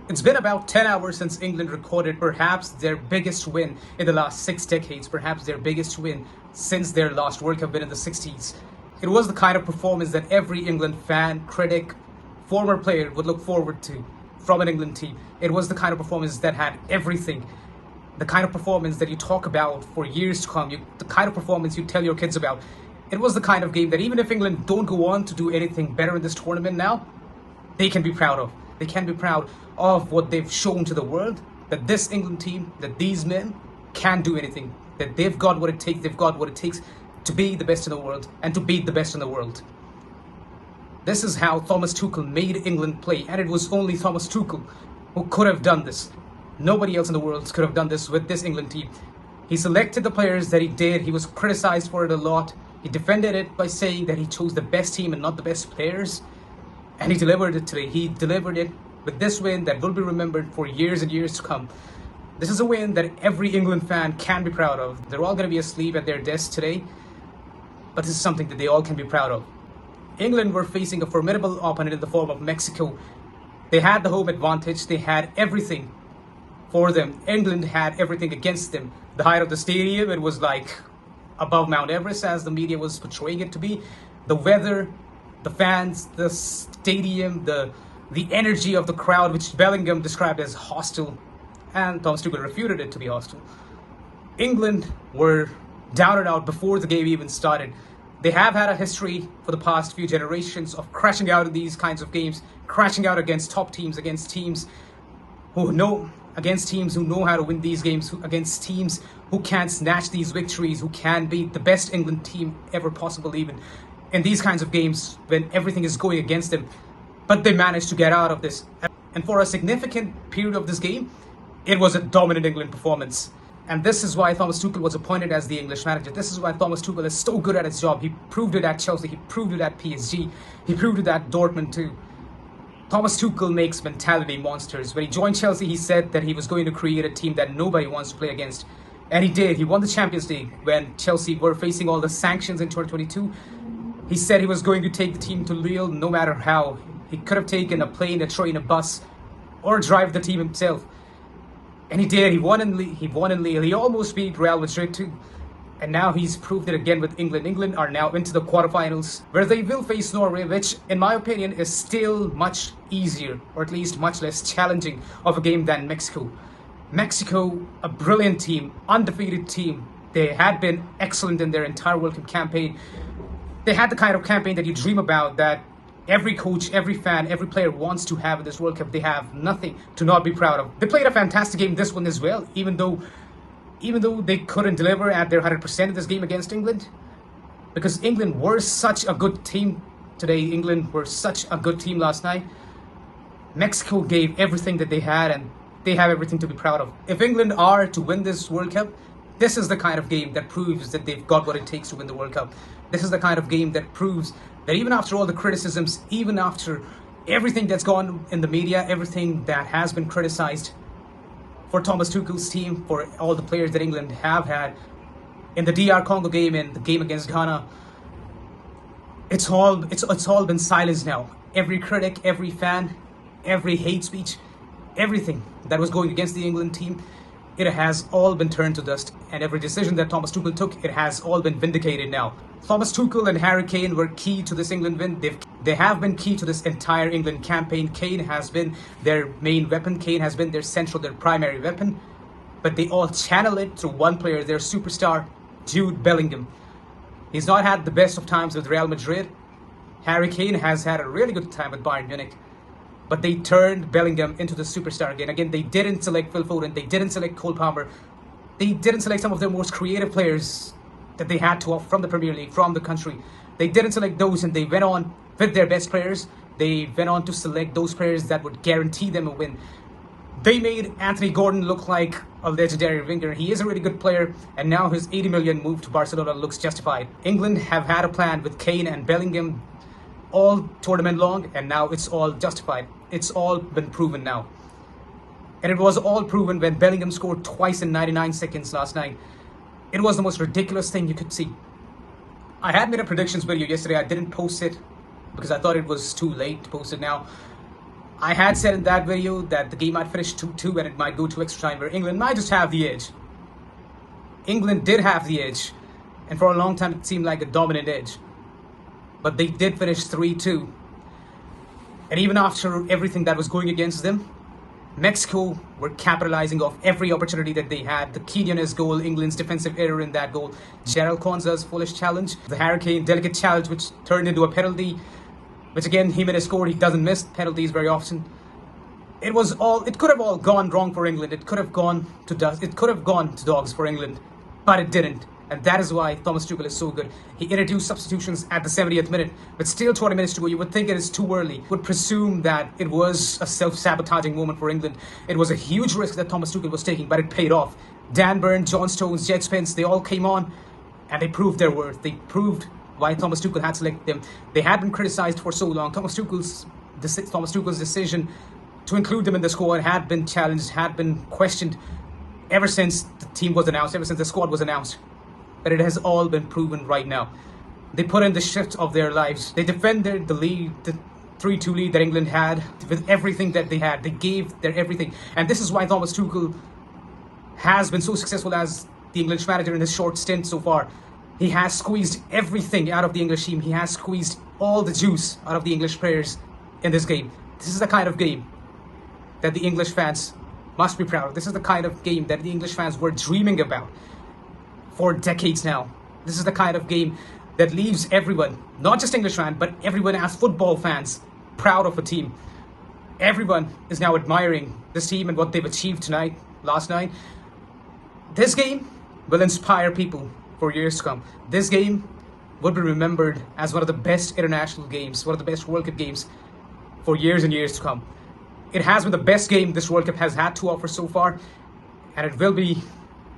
It's been about 10 hours since England recorded perhaps their biggest win in the last 6 decades, perhaps their biggest win since their last World Cup win in the 60s. It was the kind of performance that every England fan, critic, former player would look forward to from an England team. It was the kind of performance that had everything. The kind of performance that you talk about for years to come, the kind of performance you tell your kids about. It was the kind of game that even if England don't go on to do anything better in this tournament now, they can be proud of. They can be proud of what they've shown to the world, that this England team, that these men can do anything, that they've got what it takes to be the best in the world and to beat the best in the world. This is how Thomas Tuchel made England play, and it was only Thomas Tuchel who could have done this. Nobody else in the world could have done this with this England team. He selected the players that he did. He was criticized for it a lot. He defended it by saying that he chose the best team and not the best players. And he delivered it today. He delivered it with this win that will be remembered for years and years to come. This is a win that every England fan can be proud of. They're all going to be asleep at their desks today, but this is something that they all can be proud of. England were facing a formidable opponent in the form of Mexico. They had the home advantage. They had everything for them. England had everything against them. The height of the stadium, it was like above Mount Everest, as the media was portraying it to be. The weather, the fans, the stadium, the energy of the crowd, which Bellingham described as hostile, and Thomas Tuchel refuted it to be hostile. England were down and out before the game even started. They have had a history for the past few generations of crashing out in these kinds of games, crashing out against top teams, against teams who know how to win these games, against teams who can snatch these victories, who can beat the best England team ever possible, even in these kinds of games when everything is going against them. But they managed to get out of this. And for a significant period of this game, it was a dominant England performance. And this is why Thomas Tuchel was appointed as the English manager. This is why Thomas Tuchel is so good at his job. He proved it at Chelsea. He proved it at PSG. He proved it at Dortmund too. Thomas Tuchel makes mentality monsters. When he joined Chelsea, he said that he was going to create a team that nobody wants to play against. And he did. He won the Champions League when Chelsea were facing all the sanctions in 2022. He said he was going to take the team to Lille no matter how. He could have taken a plane, a train, a bus, or drive the team himself. And he did. He won in Lille. He almost beat Real Madrid too. And now he's proved it again with England. England are now into the quarterfinals, where they will face Norway, which, in my opinion, is still much easier, or at least much less challenging of a game than Mexico. Mexico, a brilliant team, undefeated team. They had been excellent in their entire World Cup campaign. They had the kind of campaign that you dream about, that every coach, every fan, every player wants to have in this World Cup. They have nothing to not be proud of. They played a fantastic game this one as well, even though they couldn't deliver at their 100% in this game against England. Because England were such a good team today. England were such a good team last night. Mexico gave everything that they had, and they have everything to be proud of. If England are to win this World Cup, this is the kind of game that proves that they've got what it takes to win the World Cup. This is the kind of game that proves that even after all the criticisms, even after everything that's gone in the media, everything that has been criticized for Thomas Tuchel's team, for all the players that England have had in the DR Congo game and the game against Ghana, it's all been silenced now. Every critic, every fan, every hate speech, everything that was going against the England team, it has all been turned to dust. And every decision that Thomas Tuchel took, it has all been vindicated now. Thomas Tuchel and Harry Kane were key to this England win. They have been key to this entire England campaign. Kane has been their main weapon. Kane has been their primary weapon. But they all channel it through one player, their superstar, Jude Bellingham. He's not had the best of times with Real Madrid. Harry Kane has had a really good time with Bayernmunich. But they turned Bellingham into the superstar again. Again, they didn't select Phil Foden. They didn't select colepalmer. They didn't select some of their most creative players that they had to offer from the Premier League, from the country. They didn't select those, and they went on with their best players. They went on to select those players that would guarantee them a win. They made Anthony Gordon look like a legendary winger. He is a really good player, and now his 80 million move to Barcelona looks justified. England have had a plan with Kane and Bellingham all tournament long, and now it's all justified. It's all been proven now. And it was all proven when Bellingham scored twice in 99 seconds last night. It was the most ridiculous thing you could see. I had made a predictions video yesterday. I didn't post it because I thought it was too late to post it now. I had said in that video that the game might finish 2-2 and it might go to extra time where England might just have the edge. England did have the edge, and for a long time it seemed like a dominant edge. But they did finish 3-2. And even after everything that was going against them, Mexico were capitalizing off every opportunity that they had. The Quinones goal, England's defensive error in that goal, Gerald Konza's foolish challenge, the Harry Kane delicate challenge which turned into a penalty, which again Jimenez scored. He doesn't miss penalties very often. It could have all gone wrong for England. It could have gone to dogs for England, but it didn't. And that is why Thomas Tuchel is so good. He introduced substitutions at the 70th minute, but still 20 minutes to go. You would think it is too early. You would presume that it was a self-sabotaging moment for England. It was a huge risk that Thomas Tuchel was taking, but it paid off. Dan Burn, John Stones, Jed Spence, they all came on and they proved their worth. They proved why Thomas Tuchel had selected them. They had been criticised for so long. Thomas Tuchel's decision to include them in the squad had been challenged, had been questioned ever since the team was announced, ever since the squad was announced. But it has all been proven right now. They put in the shift of their lives. They defended the lead, the 3-2 lead that England had with everything that they had. They gave their everything. And this is why Thomas Tuchel has been so successful as the English manager in his short stint so far. He has squeezed everything out of the English team. He has squeezed all the juice out of the English players in this game. This is the kind of game that the English fans must be proud of. This is the kind of game that the English fans were dreaming about for decades now. This is the kind of game that leaves everyone, not just English fans, but everyone as football fans, proud of a team. Everyone is now admiring this team and what they've achieved last night. This game will inspire people for years to come. This game will be remembered as one of the best international games, one of the best World Cup games for years and years to come. It has been the best game this World Cup has had to offer so far, and it will be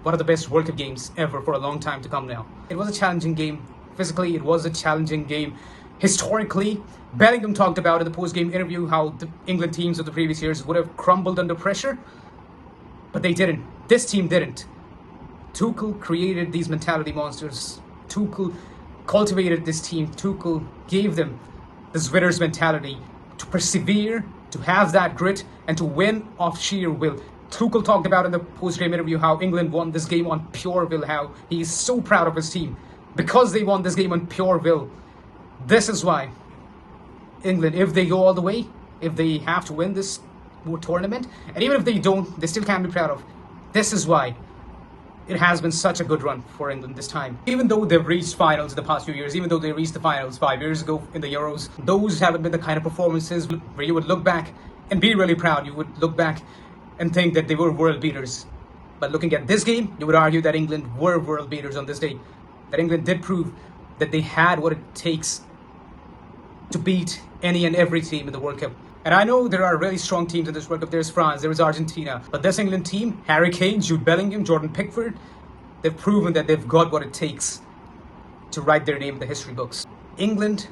one of the best World Cup games ever for a long time to come now. It was a challenging game. Physically, it was a challenging game. Historically, Bellingham talked about in the post-game interview how the England teams of the previous years would have crumbled under pressure, but they didn't. This team didn't. Tuchel created these mentality monsters. Tuchel cultivated this team. Tuchel gave them this winner's mentality to persevere, to have that grit, and to win off sheer will. Tuchel talked about in the post-game interview how England won this game on pure will, how he is so proud of his team because they won this game on pure will. This is why England, if they go all the way, if they have to win this tournament, and even if they don't, they still can be proud of. This is why it has been such a good run for England this time. Even though they've reached finals in the past few years, even though they reached the finals 5 years ago in the Euros, those haven't been the kind of performances where you would look back and be really proud. You would look back and think that they were world beaters. But looking at this game, you would argue that England were world beaters on this day. That England did prove that they had what it takes to beat any and every team in the World Cup. And I know there are really strong teams in this World Cup. There's France, there is Argentina. But this England team, Harry Kane, Jude Bellingham, Jordan Pickford, they've proven that they've got what it takes to write their name in the history books. England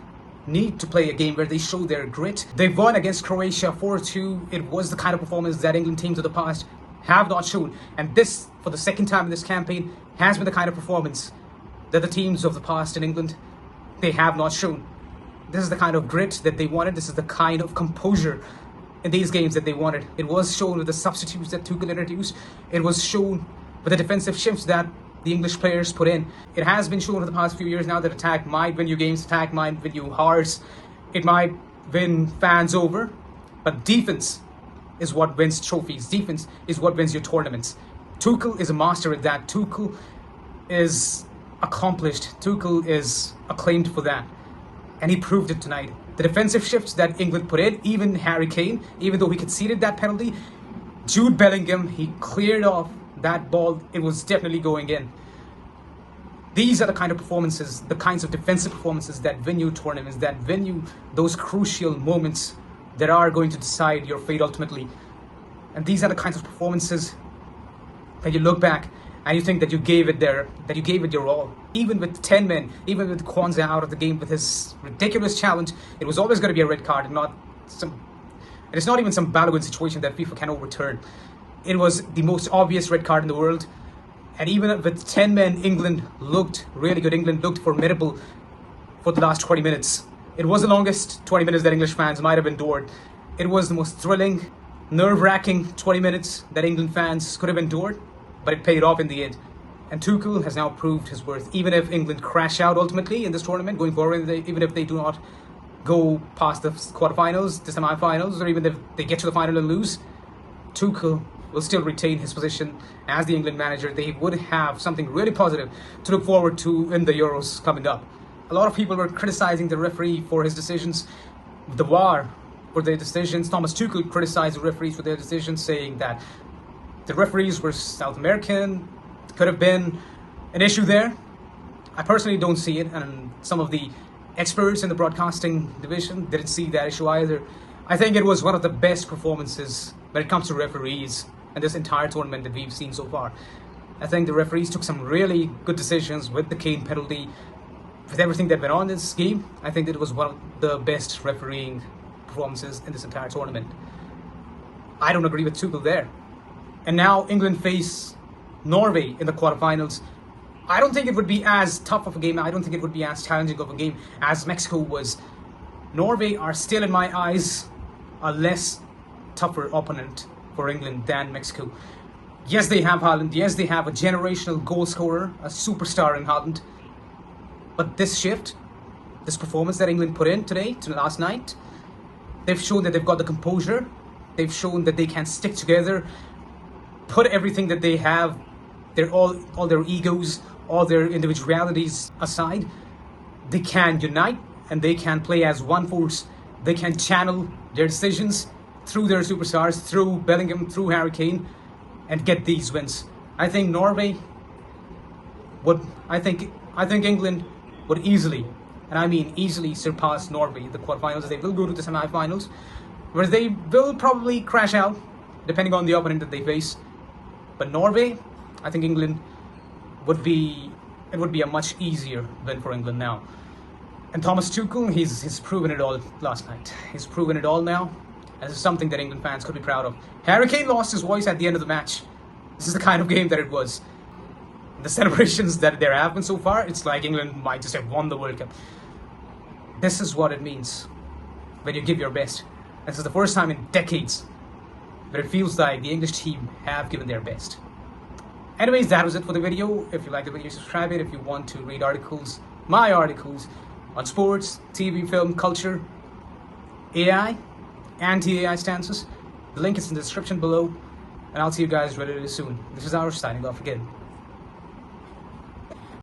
need to play a game where they show their grit. They won against Croatia 4-2. It was the kind of performance that England teams of the past have not shown. And this, for the second time in this campaign, has been the kind of performance that the teams of the past in England, they have not shown. This is the kind of grit that they wanted. This is the kind of composure in these games that they wanted. It was shown with the substitutes that Tuchel introduced. It was shown with the defensive shifts that the English players put in. It has been shown in the past few years now that attack might win you games, attack might win you hearts, it might win fans over, but defense is what wins trophies. Defense is what wins your tournaments. Tuchel is a master at that. Tuchel is accomplished. Tuchel is acclaimed for that. And he proved it tonight. The defensive shifts that England put in, even Harry Kane, even though he conceded that penalty, Jude Bellingham, he cleared off that ball. It was definitely going in. These are the kind of performances, the kinds of defensive performances that win you tournaments, that win you those crucial moments that are going to decide your fate ultimately. And these are the kinds of performances that you look back and you think that you gave it your all. Even with 10 men, even with Konza out of the game with his ridiculous challenge, it was always going to be a red card and it's not even some Balogun situation that FIFA can overturn. It was the most obvious red card in the world. And even with 10 men, England looked really good. England looked formidable for the last 20 minutes. It was the longest 20 minutes that English fans might have endured. It was the most thrilling, nerve-wracking 20 minutes that England fans could have endured, but it paid off in the end. And Tuchel has now proved his worth. Even if England crash out ultimately in this tournament going forward, even if they do not go past the quarterfinals, the semi-finals, or even if they get to the final and lose, Tuchel will still retain his position as the England manager. They would have something really positive to look forward to in the Euros coming up. A lot of people were criticizing the referee for his decisions, the VAR for their decisions. Thomas Tuchel criticized the referees for their decisions, saying that the referees were South American. Could have been an issue there. I personally don't see it, and some of the experts in the broadcasting division didn't see that issue either. I think it was one of the best performances when it comes to referees in this entire tournament that we've seen so far. I think the referees took some really good decisions with the Kane penalty, with everything that went on in this game. I think that it was one of the best refereeing performances in this entire tournament. I don't agree with Tuchel there. And now England face Norway in the quarterfinals. I don't think it would be as tough of a game. I don't think it would be as challenging of a game as Mexico was. Norway are still, in my eyes, a less tougher opponent for England than Mexico. Yes, they have Haaland. Yes, they have a generational goal scorer, a superstar in Haaland. But this shift, this performance that England put in today, to last night, they've shown that they've got the composure. They've shown that they can stick together, put everything that they have, all their egos, all their individualities aside. They can unite and they can play as one force. They can channel their decisions through their superstars, through Bellingham, through Harry Kane, and get these wins. I think Norway would, I think England would easily, and I mean easily, surpass Norway in the quarterfinals. They will go to the semi-finals, where they will probably crash out, depending on the opponent that they face. But Norway, I think England would be a much easier win for England now. And Thomas Tuchel, he's proven it all last night. He's proven it all now. And this is something that England fans could be proud of. Harry Kane lost his voice at the end of the match. This is the kind of game that it was. The celebrations that there have been so far, it's like England might just have won the World Cup. This is what it means when you give your best. This is the first time in decades where it feels like the English team have given their best. Anyways, that was it for the video. If you like the video, subscribe it. If you want to read articles, my articles on sports, TV, film, culture, AI, anti-AI stances, the link is in the description below. And I'll see you guys really soon. This is Irish signing off again.